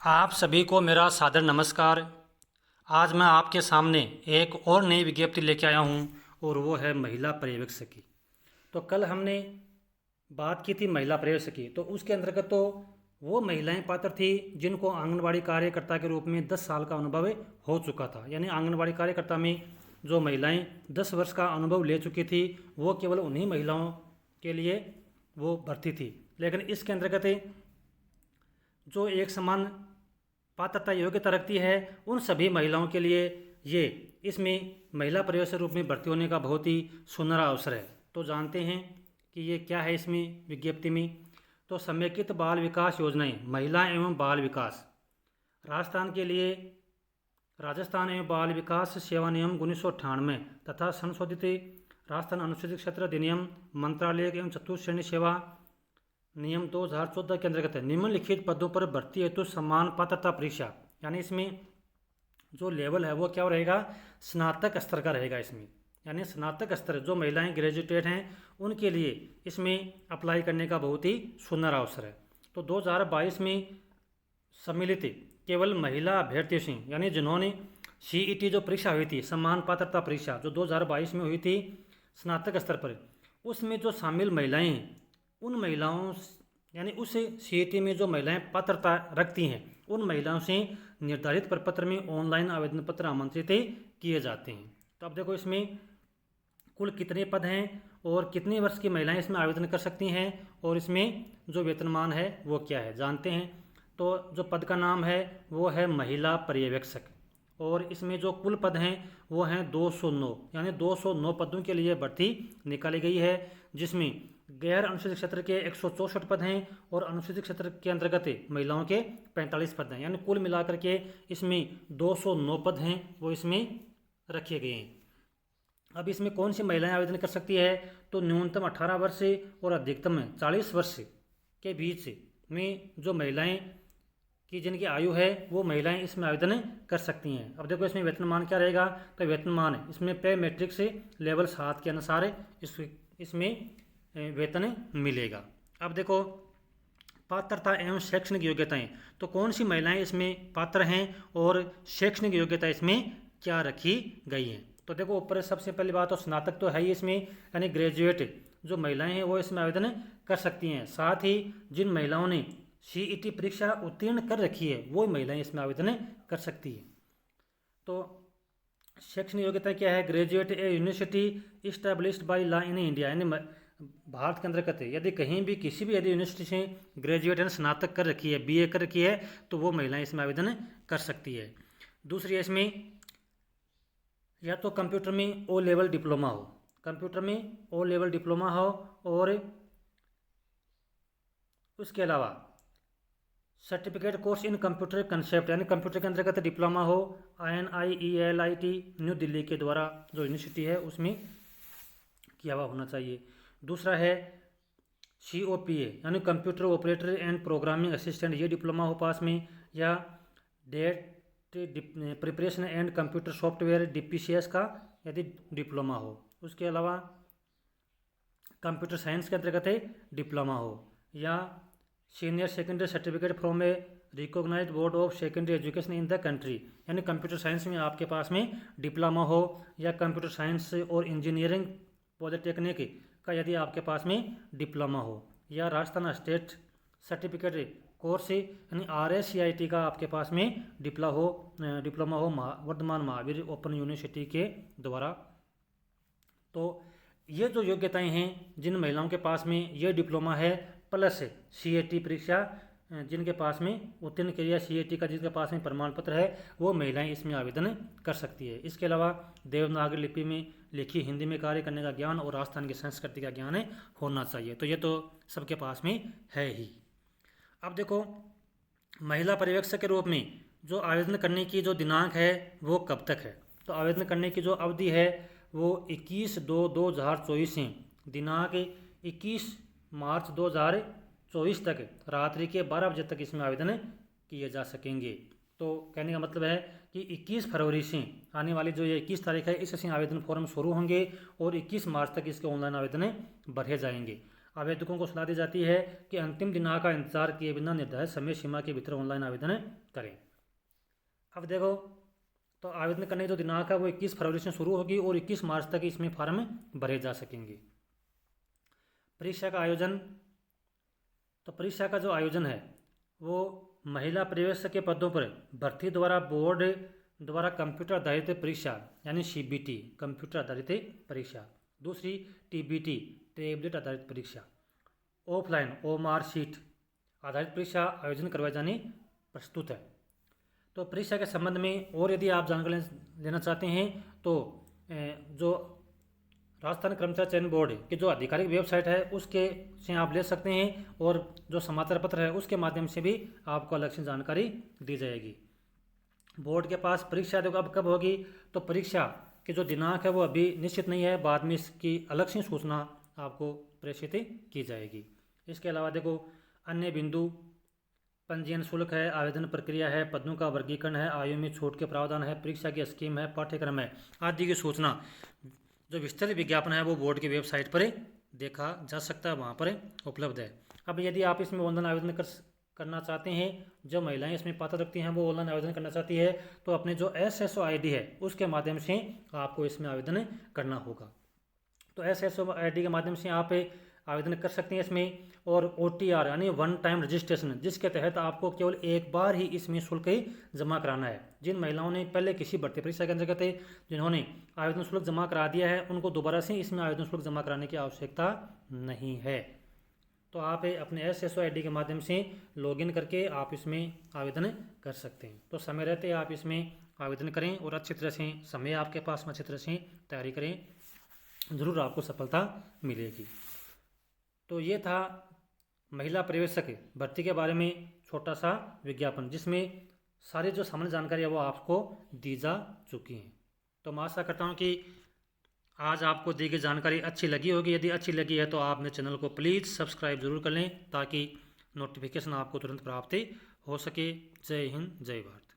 आप सभी को मेरा सादर नमस्कार। आज मैं आपके सामने एक और नई विज्ञप्ति लेके आया हूँ और वो है महिला पर्यवेक्षक की। तो कल हमने बात की थी महिला पर्यवेक्षक की, तो उसके अंतर्गत तो वो महिलाएं पात्र थी जिनको आंगनबाड़ी कार्यकर्ता के रूप में 10 साल का अनुभव हो चुका था। यानी आंगनबाड़ी कार्यकर्ता में जो महिलाएं 10 वर्ष का अनुभव ले चुकी थी वो केवल उन्हीं महिलाओं के लिए वो भर्ती थी। लेकिन इसके अंतर्गत जो एक समान पात्रता योग्यता रखती है उन सभी महिलाओं के लिए ये इसमें महिला पर्यवेक्षक रूप में भर्ती होने का बहुत ही सुनहरा अवसर है। तो जानते हैं कि ये क्या है इसमें विज्ञप्ति में। तो समेकित बाल विकास योजनाएं महिला एवं बाल विकास राजस्थान के लिए राजस्थान एवं बाल विकास सेवा नियम 1998 तथा संशोधित राजस्थान अनुसूचित क्षेत्र अधिनियम मंत्रालय एवं चतुर्थ श्रेणी सेवा नियम 2014 के अंतर्गत निम्नलिखित पदों पर भर्ती हेतु समान पात्रता परीक्षा, यानी इसमें जो लेवल है वो क्या रहेगा, स्नातक स्तर का रहेगा इसमें। यानी स्नातक स्तर जो महिलाएं ग्रेजुएटेड हैं उनके लिए इसमें अप्लाई करने का बहुत ही सुंदर अवसर है। तो 2022 में सम्मिलित केवल महिला अभ्यर्थियों से, यानी जिन्होंने सीईटी जो परीक्षा हुई थी समान पात्रता परीक्षा जो 2022 में हुई थी स्नातक स्तर पर, उसमें जो शामिल महिलाएं हैं उन महिलाओं यानी उस सीईटी में जो महिलाएं पात्रता रखती हैं उन महिलाओं से निर्धारित प्रपत्र में ऑनलाइन आवेदन पत्र आमंत्रित किए जाते हैं। तो अब देखो इसमें कुल कितने पद हैं और कितने वर्ष की महिलाएं इसमें आवेदन कर सकती हैं और इसमें जो वेतनमान है वो क्या है जानते हैं। तो जो पद का नाम है वो है महिला पर्यवेक्षक और इसमें जो कुल पद हैं वो हैं 209, यानी 209 पदों के लिए भर्ती निकाली गई है, जिसमें गैर अनुसूचित क्षेत्र के 164 पद हैं और अनुसूचित क्षेत्र के अंतर्गत महिलाओं के 45 पद हैं। यानी कुल मिलाकर के इसमें 209 पद हैं वो इसमें रखे गए हैं। अब इसमें कौन सी महिलाएं आवेदन कर सकती है, तो न्यूनतम 18 वर्ष और अधिकतम 40 वर्ष के बीच में जो महिलाएं की जिनकी आयु है वो महिलाएं इसमें आवेदन कर सकती हैं। अब देखो इसमें वेतनमान क्या रहेगा, तो वेतनमान इसमें पे मैट्रिक्स लेवल 7 के अनुसार इसमें वेतन मिलेगा। अब देखो पात्रता एवं शैक्षणिक योग्यताएं, तो कौन सी महिलाएं इसमें पात्र हैं और शैक्षणिक योग्यता इसमें क्या रखी गई है। तो देखो ऊपर सबसे पहली बात तो स्नातक तो है ही इसमें, यानी ग्रेजुएट जो महिलाएं हैं वो इसमें आवेदन कर सकती हैं। साथ ही जिन महिलाओं ने सीईटी परीक्षा उत्तीर्ण कर रखी है वो महिलाएं इसमें आवेदन कर सकती है। तो शैक्षणिक योग्यता क्या है, graduate A university established by law in India, यानी भारत के अंतर्गत यदि कहीं भी किसी भी यदि यूनिवर्सिटी से ग्रेजुएट यानी स्नातक कर रखी है, बीए कर रखी है, तो वो महिलाएं इसमें आवेदन कर सकती है। दूसरी है इसमें या तो कंप्यूटर में ओ लेवल डिप्लोमा हो, कंप्यूटर में ओ लेवल डिप्लोमा हो, और उसके अलावा certificate course in computer concept, यानी कंप्यूटर के अंतर्गत डिप्लोमा हो INIELIT न्यू दिल्ली के द्वारा जो यूनिवर्सिटी है उसमें किया हुआ होना चाहिए। दूसरा है COPA, यानी computer operator and programming assistant, ये डिप्लोमा हो पास में, या data preparation and computer software DPCS का यदि डिप्लोमा हो। उसके अलावा कंप्यूटर साइंस के अंतर्गत है डिप्लोमा हो, या senior secondary certificate from a recognised board of secondary education in the country, यानी कंप्यूटर साइंस में आपके पास में डिप्लोमा हो, या कंप्यूटर साइंस और इंजीनियरिंग पॉलिटेक्निक का यदि आपके पास में डिप्लोमा हो, या राजस्थान स्टेट सर्टिफिकेट कोर्स यानी RSCIT का आपके पास में डिप्लोमा हो वर्धमान महावीर ओपन यूनिवर्सिटी के द्वारा। तो ये जो योग्यताएं हैं जिन महिलाओं के पास में ये डिप्लोमा है प्लस CAT परीक्षा जिनके पास में उत्तीर्ण किया CAT का जिनके पास में प्रमाण पत्र है वो महिलाएं इसमें आवेदन कर सकती है। इसके अलावा देवनागरी लिपि में लिखी हिंदी में कार्य करने का ज्ञान और राजस्थान की संस्कृति का ज्ञान होना चाहिए। तो ये तो सबके पास में है ही। अब देखो महिला पर्यवेक्षक के रूप में जो आवेदन करने की जो दिनांक है वो कब तक है, तो आवेदन करने की जो अवधि है वो 21/2/2024 से दिनांक 21 मार्च 2024 तक रात्रि के 12 बजे तक इसमें आवेदन किए जा सकेंगे। तो कहने का मतलब है कि 21 फरवरी से आने वाली जो ये 21 तारीख है इससे आवेदन फॉर्म शुरू होंगे और 21 मार्च तक इसके ऑनलाइन आवेदन भरे जाएंगे। आवेदकों को सलाह दी जाती है कि अंतिम दिनांक का इंतजार किए बिना निर्धारित समय सीमा के भीतर ऑनलाइन आवेदन करें। अब देखो, तो आवेदन करने की जो दिनांक है वो 21 फरवरी से शुरू होगी और 21 मार्च तक इसमें फॉर्म भरे जा सकेंगे। परीक्षा का आयोजन, तो परीक्षा का जो आयोजन है वो महिला पर्यवेक्षक के पदों पर भर्ती द्वारा बोर्ड द्वारा कंप्यूटर आधारित परीक्षा यानी CBT कंप्यूटर आधारित परीक्षा, दूसरी TBT टैबलेट आधारित परीक्षा, ऑफलाइन OMR शीट आधारित परीक्षा आयोजन करवाए जाने प्रस्तुत है। तो परीक्षा के संबंध में और यदि आप जानकारी लेना चाहते हैं तो जो राजस्थान कर्मचारी चयन बोर्ड की जो आधिकारिक वेबसाइट है उसके से आप ले सकते हैं, और जो समाचार पत्र है उसके माध्यम से भी आपको अलग से जानकारी दी जाएगी। बोर्ड के पास परीक्षा देखो अब कब होगी, तो परीक्षा की जो दिनांक है वो अभी निश्चित नहीं है, बाद में इसकी अलग से सूचना आपको प्रेषित की जाएगी। इसके अलावा देखो अन्य बिंदु, पंजीयन शुल्क है, आवेदन प्रक्रिया है, पदों का वर्गीकरण है, आयु में छूट के प्रावधान है, परीक्षा की स्कीम है, पाठ्यक्रम है आदि की सूचना जो विस्तृत विज्ञापन है वो बोर्ड की वेबसाइट पर देखा जा सकता है, वहाँ पर उपलब्ध है। अब यदि आप इसमें ऑनलाइन आवेदन करना चाहते हैं, जो महिलाएं इसमें पात्र रखती हैं वो ऑनलाइन आवेदन करना चाहती है, तो अपने जो SSO ID है उसके माध्यम से आपको इसमें आवेदन करना होगा। तो SSO ID के माध्यम से आप आवेदन कर सकते हैं इसमें, और OTR यानी वन टाइम रजिस्ट्रेशन, जिसके तहत आपको केवल एक बार ही इसमें शुल्क जमा कराना है। जिन महिलाओं ने पहले किसी भर्ती परीक्षा के अंतर्गत जिन्होंने आवेदन शुल्क जमा करा दिया है उनको दोबारा से इसमें आवेदन शुल्क जमा कराने की आवश्यकता नहीं है। तो आप अपने SSO ID के माध्यम से लॉगिन करके आप इसमें आवेदन कर सकते हैं। तो समय रहते आप इसमें आवेदन करें और अच्छी तरह से, समय आपके पास में अच्छी तरह से तैयारी करें, ज़रूर आपको सफलता मिलेगी। तो ये था महिला पर्यवेक्षक भर्ती के बारे में छोटा सा विज्ञापन, जिसमें सारी जो सामान्य जानकारी है वो आपको दी जा चुकी है। तो मैं आशा करता हूँ कि आज आपको दी गई जानकारी अच्छी लगी होगी। यदि अच्छी लगी है तो आप मेरे चैनल को प्लीज़ सब्सक्राइब जरूर कर लें ताकि नोटिफिकेशन आपको तुरंत प्राप्त हो सके। जय हिंद, जय भारत।